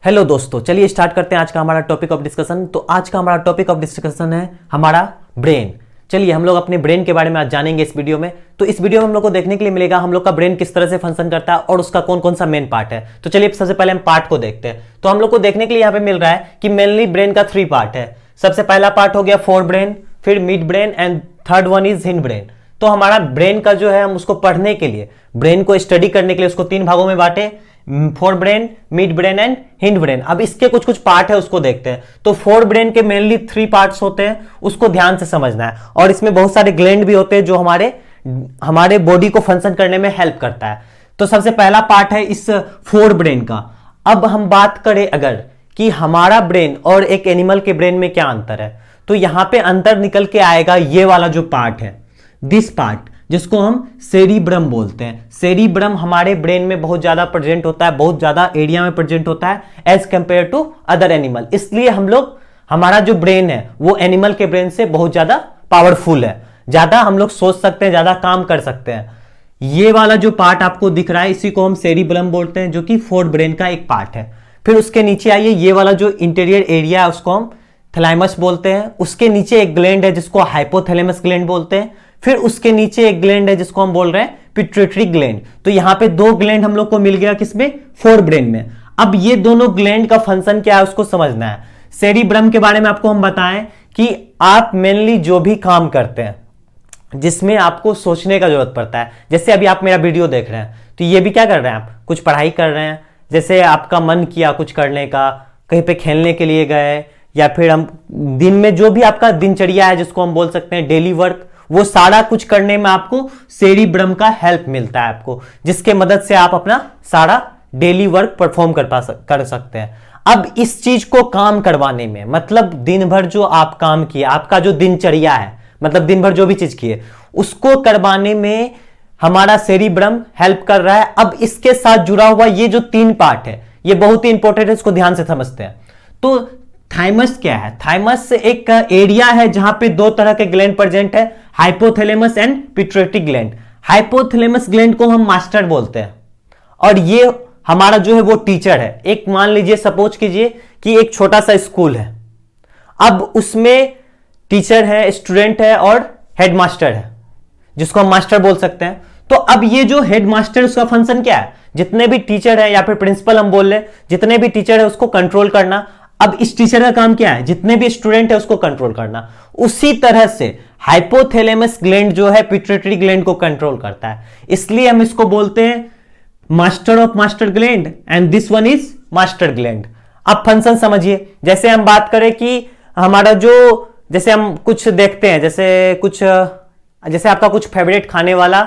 Hello दोस्तों, चलिए start करते हैं आज का हमारा टॉपिक ऑफ डिस्कशन। तो आज का हमारा टॉपिक ऑफ डिस्कशन है हमारा ब्रेन। चलिए हम लोग अपने ब्रेन के बारे में आज जानेंगे इस वीडियो में। तो इस वीडियो में हम लोग को देखने के लिए मिलेगा हम लोग का ब्रेन किस तरह से फंक्शन करता है और उसका कौन कौन सा मेन पार्ट है। तो चलिए सबसे पहले हम पार्ट को देखते हैं। तो हम लोग को देखने के लिए यहाँ पे मिल रहा है कि मेनली ब्रेन का 3 पार्ट है। सबसे पहला पार्ट हो गया फोर ब्रेन, फिर mid brain and third one is hind brain. तो हमारा ब्रेन का जो है हम उसको पढ़ने के लिए, ब्रेन को स्टडी करने के लिए उसको 3 भागों में बांटे, fore brain, mid brain and hind brain. अब इसके कुछ कुछ पार्ट है उसको देखते हैं। तो फोर ब्रेन के मेनली 3 पार्ट्स होते हैं, उसको ध्यान से समझना है। और इसमें बहुत सारे ग्लैंड भी होते हैं जो हमारे बॉडी को फंक्शन करने में हेल्प करता है। तो सबसे पहला पार्ट है इस फोर ब्रेन का। अब हम बात करें अगर कि हमारा ब्रेन और एक एनिमल के ब्रेन में क्या अंतर है, तो यहां पे अंतर निकल के आएगा ये वाला जो पार्ट है, दिस पार्ट, जिसको हम सेरिब्रम बोलते हैं। सेरिब्रम हमारे ब्रेन में बहुत ज्यादा प्रेजेंट होता है, बहुत ज्यादा एरिया में प्रेजेंट होता है as compare to other animal. इसलिए हमारा जो ब्रेन है वो एनिमल के ब्रेन से बहुत ज्यादा पावरफुल है, ज्यादा हम लोग सोच सकते हैं, ज्यादा काम कर सकते हैं। ये वाला जो पार्ट आपको दिख रहा है इसी को हम सेरिब्रम बोलते हैं, जो कि फोर्थ ब्रेन का एक पार्ट है। फिर उसके नीचे आइए, ये वाला जो इंटीरियर एरिया है उसको हम थैलेमस बोलते हैं। उसके नीचे एक ग्लैंड है जिसको हाइपोथैलेमस ग्लैंड बोलते हैं। फिर उसके नीचे एक ग्लैंड है जिसको हम बोल रहे हैं पिट्यूटरी ग्लैंड। तो यहां पे 2 ग्लैंड हम लोग को मिल गया, किसमें? फोर ब्रेन में। अब ये दोनों ग्लैंड का फंक्शन क्या है उसको समझना है। सेरिब्रम के बारे में आपको हम बताएं कि आप मेनली जो भी काम करते हैं जिसमें आपको सोचने का जरूरत पड़ता है, जैसे अभी आप मेरा वीडियो देख रहे हैं तो ये भी क्या कर रहे हैं, आप कुछ पढ़ाई कर रहे हैं, जैसे आपका मन किया कुछ करने का, कहीं पे खेलने के लिए गए, या फिर हम दिन में जो भी आपका दिनचर्या है जिसको हम बोल सकते हैं डेली वर्क, वो सारा कुछ करने में आपको सेरिब्रम का हेल्प मिलता है आपको, जिसके मदद से आप अपना सारा डेली वर्क परफॉर्म कर सकते हैं। अब इस चीज को काम करवाने में, मतलब दिन भर जो आप काम किए, आपका जो दिनचर्या है, मतलब दिन भर जो भी चीज किए उसको करवाने में हमारा सेरिब्रम हेल्प कर रहा है। अब इसके साथ जुड़ा हुआ ये जो 3 पार्ट है ये बहुत ही इंपॉर्टेंट है, इसको ध्यान से समझते हैं। तो थाइमस क्या है? थाइमस एक एरिया है जहां पे 2 तरह के ग्लैंड प्रेजेंट है, hypothalamus and pituitary gland. Hypothalamus gland को हम मास्टर बोलते हैं और ये हमारा जो है वो टीचर है। एक मान लीजिए, सपोज कीजिए कि एक छोटा सा स्कूल है, अब उसमें टीचर है, स्टूडेंट है और हेडमास्टर है, जिसको हम मास्टर बोल सकते हैं। तो अब ये जो हेडमास्टर, उसका फंक्शन क्या है? जितने भी टीचर है या फिर प्रिंसिपल हम बोल ले, जितने भी टीचर है उसको कंट्रोल करना। अब इस टीचर का काम क्या है? जितने भी स्टूडेंट है उसको कंट्रोल करना। उसी तरह से हाइपोथैलेमस ग्लैंड जो है पिट्यूटरी ग्लैंड को कंट्रोल करता है, इसलिए हम इसको बोलते हैं master of master gland and this one is master gland. अब फंक्शन समझिए, जैसे हम बात करें कि हमारा जो, जैसे हम कुछ देखते हैं, जैसे आपका कुछ फेवरेट खाने वाला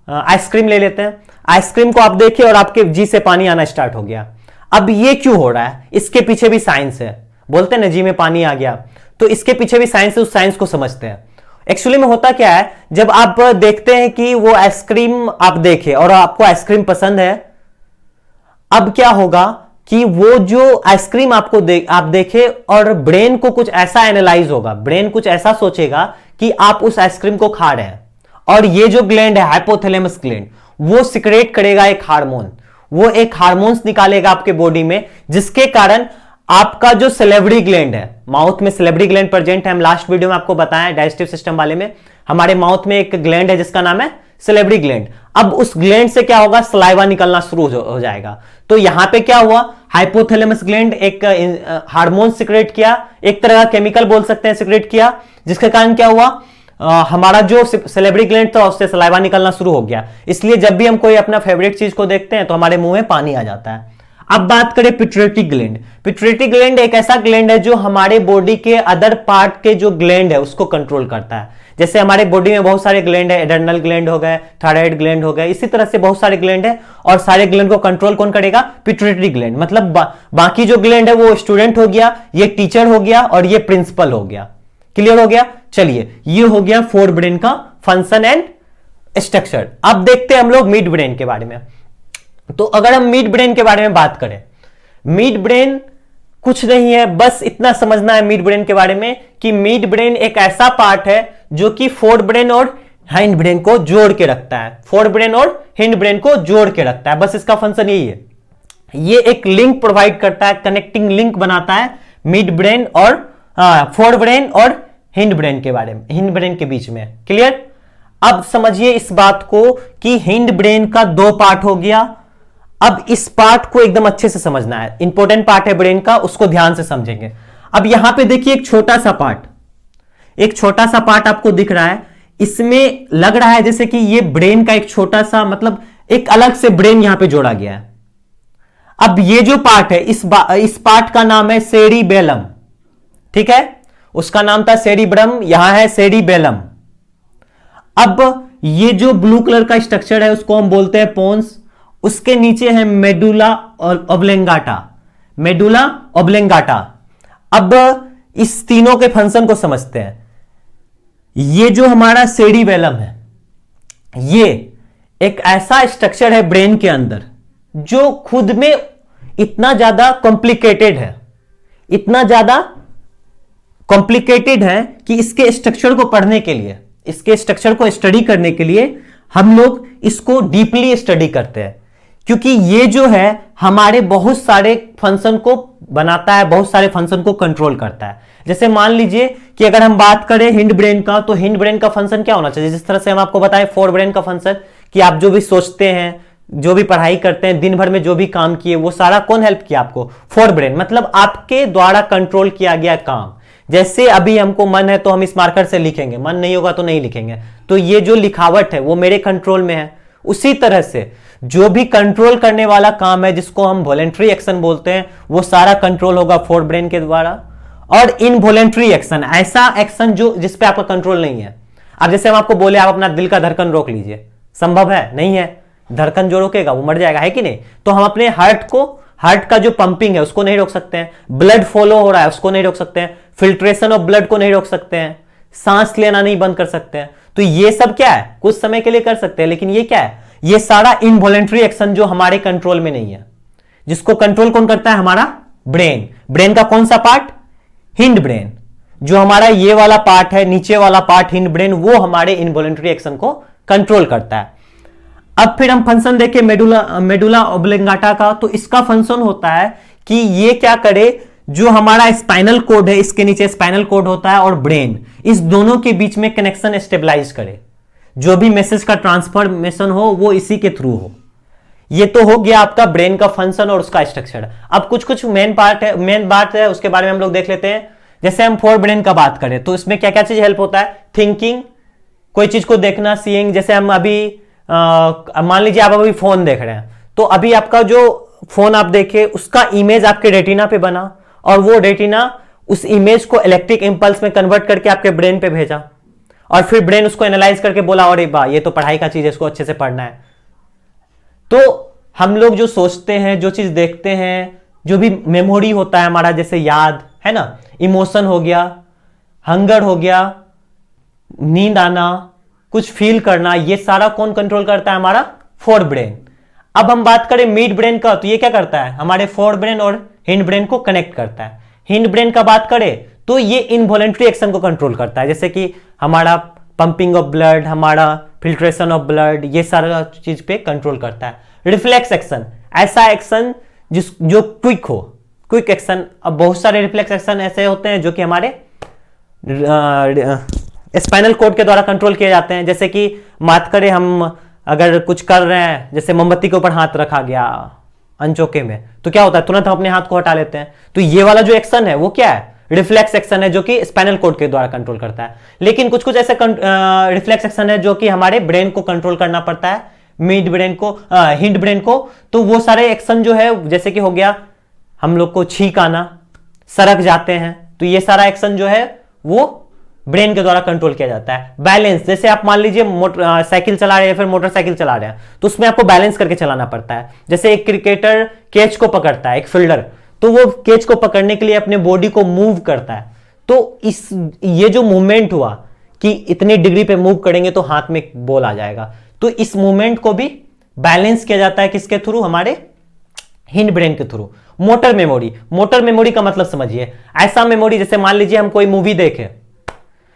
आइसक्रीम ले लेते हैं। आइसक्रीम को आप देखिए और आपके जी से पानी आना स्टार्ट हो गया। अब ये क्यों हो रहा है? इसके पीछे भी साइंस है। बोलते हैं ना जी में पानी आ गया, तो इसके पीछे भी साइंस है, उस साइंस को समझते हैं। एक्चुअली में होता क्या है, जब आप देखते हैं कि वो आइसक्रीम आप देखे और आपको आइसक्रीम पसंद है, अब क्या होगा कि वो जो आइसक्रीम आप देखे और ब्रेन को कुछ ऐसा एनालाइज होगा, ब्रेन कुछ ऐसा सोचेगा कि आप उस आइसक्रीम को खा रहे हैं, और ये जो ग्लैंड है हाइपोथैलेमस ग्लैंड, वो सिक्रेट करेगा एक हार्मोन, वो एक हार्मोन्स निकालेगा आपके बॉडी में, जिसके कारण आपका जो सैलिवरी ग्लैंड है, माउथ में सैलिवरी ग्लैंड प्रेजेंट है। हम लास्ट वीडियो में आपको बताया डाइजेस्टिव सिस्टम वाले में, हमारे माउथ में एक ग्लैंड है जिसका नाम है सैलिवरी ग्लैंड। अब उस ग्लैंड से क्या होगा, सलाइवा निकलना शुरू हो जाएगा। तो यहां पे क्या हुआ, हाइपोथैलेमस ग्लैंड एक हार्मोन सिक्रेट किया, एक तरह का केमिकल बोल सकते हैं सिक्रेट किया, जिसके कारण क्या हुआ, हमारा जो सैलिवरी ग्लैंड था उससे सलाइवा निकलना शुरू हो गया। इसलिए जब भी हम कोई अपना फेवरेट चीज को देखते हैं तो हमारे मुंह में पानी आ जाता है। अब बात करें पिट्यूटरी ग्लैंड। पिट्यूटरी ग्लैंड एक ऐसा ग्लैंड है जो हमारे बॉडी के अदर पार्ट के जो ग्लैंड है उसको कंट्रोल करता है। जैसे हमारे बॉडी में बहुत सारे ग्लैंड है, एड्रेनल ग्लैंड हो गए, थायराइड ग्लैंड हो गए, इसी तरह से बहुत सारे ग्लैंड है, और सारे ग्लैंड को कंट्रोल कौन करेगा? Pituitary gland. मतलब बाकी जो ग्लैंड है वो स्टूडेंट हो गया, ये टीचर हो गया और ये प्रिंसिपल हो गया। क्लियर हो गया? चलिए, ये हो गया फोर ब्रेन का फंक्शन एंड स्ट्रक्चर। अब देखते हैं हम लोग मिड ब्रेन के बारे में। तो अगर हम मिड ब्रेन के बारे में बात करें, मिड ब्रेन कुछ नहीं है, बस इतना समझना है मिड ब्रेन के बारे में कि मिड ब्रेन एक ऐसा पार्ट है जो कि फोर ब्रेन और हाइंड ब्रेन को जोड़ के रखता है, फोर ब्रेन और हिंड ब्रेन को जोड़ के रखता है, बस इसका फंक्शन यही है। ये एक लिंक प्रोवाइड करता है, कनेक्टिंग लिंक बनाता है मिड ब्रेन और फोर ब्रेन और हिंड ब्रेन के बारे में, हिंड ब्रेन के बीच में। क्लियर? अब समझिए इस बात को कि हिंड ब्रेन का दो पार्ट हो गया। अब इस पार्ट को एकदम अच्छे से समझना है, इंपॉर्टेंट पार्ट है ब्रेन का, उसको ध्यान से समझेंगे। अब यहां पे देखिए एक छोटा सा पार्ट, एक छोटा सा पार्ट आपको दिख रहा है, इसमें लग रहा है जैसे कि ये ब्रेन का एक छोटा सा, मतलब एक अलग से ब्रेन यहां पे जोड़ा गया है। अब ये जो पार्ट है, इस पार्ट का नाम है सेरिबेलम, ठीक है? उसका नाम था सेरिब्रम, यहां है सेरिबेलम। अब ये जो ब्लू कलर का स्ट्रक्चर है उसको हम बोलते हैं पोन्स, उसके नीचे है मेडुला ऑब्लेंगाटा, मेडुला ऑब्लेंगाटा। अब इस तीनों के फंक्शन को समझते हैं। ये जो हमारा सेरिबेलम है, ये एक ऐसा स्ट्रक्चर है ब्रेन के अंदर जो खुद में इतना ज्यादा कॉम्प्लिकेटेड है, इतना ज्यादा कॉम्प्लिकेटेड है कि इसके स्ट्रक्चर को पढ़ने के लिए, इसके स्ट्रक्चर को स्टडी करने के लिए हम लोग इसको डीपली स्टडी करते हैं, क्योंकि ये जो है हमारे बहुत सारे फंक्शन को बनाता है, बहुत सारे फंक्शन को कंट्रोल करता है। जैसे मान लीजिए कि अगर हम बात करें हिंड ब्रेन का, तो हिंड ब्रेन का फंक्शन क्या होना चाहिए? जिस तरह से हम आपको बताएं फोर ब्रेन का फंक्शन, कि आप जो भी सोचते हैं, जो भी पढ़ाई करते हैं, दिन भर में जो भी काम किए, वो सारा कौन हेल्प किया आपको? फोर ब्रेन, मतलब आपके द्वारा कंट्रोल किया गया काम। जैसे अभी हमको मन है तो हम इस मार्कर से लिखेंगे, मन नहीं होगा तो नहीं लिखेंगे, तो ये जो लिखावट है वो मेरे कंट्रोल में है। उसी तरह से जो भी कंट्रोल करने वाला काम है, जिसको हम वॉलेंट्री एक्शन बोलते हैं, वो सारा कंट्रोल होगा फोर ब्रेन के द्वारा। और इनवॉलेंट्री एक्शन, ऐसा एक्शन जो जिस पे आपका कंट्रोल नहीं है। अब जैसे हम आपको बोले आप अपना दिल का धड़कन रोक लीजिए, संभव है? नहीं है। धड़कन जो रोकेगा वो मर जाएगा, है कि नहीं? तो हम अपने हार्ट का जो पंपिंग है उसको नहीं रोक सकते हैं, ब्लड फॉलो हो रहा है उसको नहीं रोक सकते हैं, फिल्ट्रेशन ऑफ ब्लड को नहीं रोक सकते हैं, सांस लेना नहीं बंद कर सकते हैं। तो ये सब क्या है? कुछ समय के लिए कर सकते हैं, लेकिन ये क्या है? ये सारा इनवॉलेंट्री एक्शन जो हमारे कंट्रोल में नहीं है, जिसको कंट्रोल कौन करता है? हमारा ब्रेन। ब्रेन का कौन सा पार्ट? Hind brain. जो हमारा ये वाला पार्ट है, नीचे वाला पार्ट हिंड ब्रेन, वो हमारे इनवॉलेंट्री एक्शन को कंट्रोल करता है। अब फिर हम फंक्शन देखें मेडुला ऑब्लेंगाटा का, तो इसका फंक्शन होता है कि ये क्या करे, जो हमारा स्पाइनल कोड है, इसके नीचे स्पाइनल कोड होता है, और ब्रेन, इस दोनों के बीच में कनेक्शन स्टेबलाइज करे। जो भी मैसेज का ट्रांसफॉर्मेशन हो वो इसी के थ्रू हो। ये तो हो गया आपका ब्रेन का फंक्शन और उसका स्ट्रक्चर। अब कुछ मेन बात है, उसके बारे में हम लोग देख लेते हैं। जैसे हम फोर ब्रेन का बात करें तो इसमें क्या क्या चीज हेल्प होता है? थिंकिंग, कोई चीज को देखना, सीइंग। जैसे हम अभी मान लीजिए आप अभी फोन देख रहे हैं, तो अभी आपका जो फोन आप देखे उसका इमेज आपके रेटिना पे बना, और वो रेटिना उस इमेज को इलेक्ट्रिक इंपल्स में कन्वर्ट करके आपके ब्रेन पे भेजा, और फिर ब्रेन उसको एनालाइज करके बोला अरे वाह ये तो पढ़ाई का चीज है, इसको अच्छे से पढ़ना है। तो हम लोग जो सोचते हैं, जो चीज देखते हैं, जो भी मेमोरी होता है हमारा, जैसे याद है ना, इमोशन हो गया, हंगर हो गया, नींद आना, कुछ फील करना, ये सारा कौन कंट्रोल करता है? हमारा फोर ब्रेन। अब हम बात करें मिड ब्रेन का, तो ये क्या करता है? हमारे फोर ब्रेन और हिंड ब्रेन को कनेक्ट करता है। हिंड ब्रेन का बात करें तो ये इनवॉलेंट्री एक्शन को कंट्रोल करता है, जैसे कि हमारा पंपिंग ऑफ ब्लड, हमारा फिल्ट्रेशन ऑफ ब्लड, ये सारा चीज पे कंट्रोल करता है। रिफ्लेक्स एक्शन, ऐसा एक्शन जो क्विक हो, क्विक एक्शन। अब बहुत सारे रिफ्लेक्स एक्शन ऐसे होते हैं जो कि हमारे स्पाइनल कोड के द्वारा कंट्रोल किए जाते हैं। जैसे कि बात करें हम अगर कुछ कर रहे हैं, जैसे मोमबत्ती के ऊपर हाथ रखा गया अनचोके में, तो क्या होता है? तुरंत हम अपने हाथ को हटा लेते हैं। तो ये वाला जो एक्शन है वो क्या है? रिफ्लेक्स एक्शन है, जो कि स्पाइनल कोड के द्वारा कंट्रोल करता है। लेकिन कुछ ऐसे रिफ्लेक्स एक्शन है जो कि हमारे ब्रेन को कंट्रोल करना पड़ता है, मिड ब्रेन को, हिंड ब्रेन को। तो वो सारे एक्शन जो है, जैसे कि हो गया हम लोग को छींक आना, सरक जाते हैं, तो ये सारा एक्शन जो है वो ब्रेन के द्वारा कंट्रोल किया जाता है। बैलेंस, जैसे आप मान लीजिए साइकिल चला रहे हैं, फिर मोटरसाइकिल चला रहे हैं, तो उसमें आपको बैलेंस करके चलाना पड़ता है। जैसे एक क्रिकेटर कैच को पकड़ता है, एक फील्डर, तो वो कैच को पकड़ने के लिए अपने बॉडी को मूव करता है। तो ये जो मूवमेंट हुआ कि इतनी डिग्री पे मूव करेंगे तो हाथ में बॉल आ जाएगा, तो इस मूवमेंट को भी बैलेंस किया जाता है किसके थ्रू? हमारे हिंड ब्रेन के through. Motor memory, motor memory का मतलब समझिए, ऐसा मेमोरी, जैसे मान लीजिए हम कोई मूवी देखे,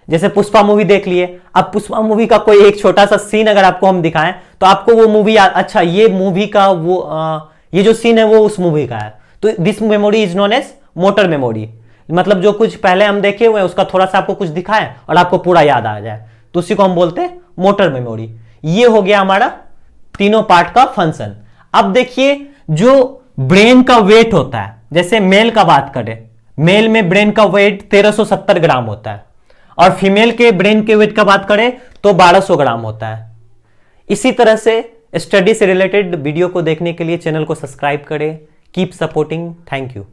जैसे पुष्पा मूवी देख लिए। अब पुष्पा मूवी का कोई एक छोटा सा सीन अगर आपको हम दिखाएं तो आपको वो मूवी, अच्छा ये मूवी का वो ये जो सीन है वो उस मूवी का है। तो this memory is known as motor memory, मतलब जो कुछ पहले हम देखे हुए हैं उसका थोड़ा सा आपको कुछ दिखाए और आपको पूरा याद आ जाए, तो उसी को हम बोलते हैं मोटर मेमोरी। ये हो गया हमारा तीनों पार्ट का फंक्शन। अब देखिए जो ब्रेन का वेट होता है, जैसे मेल का बात करें, मेल में ब्रेन का वेट 1370 ग्राम होता है, और फीमेल के ब्रेन के वेट का बात करें तो 1200 ग्राम होता है। इसी तरह से स्टडी से रिलेटेड वीडियो को देखने के लिए चैनल को सब्सक्राइब करें। Keep supporting. Thank you.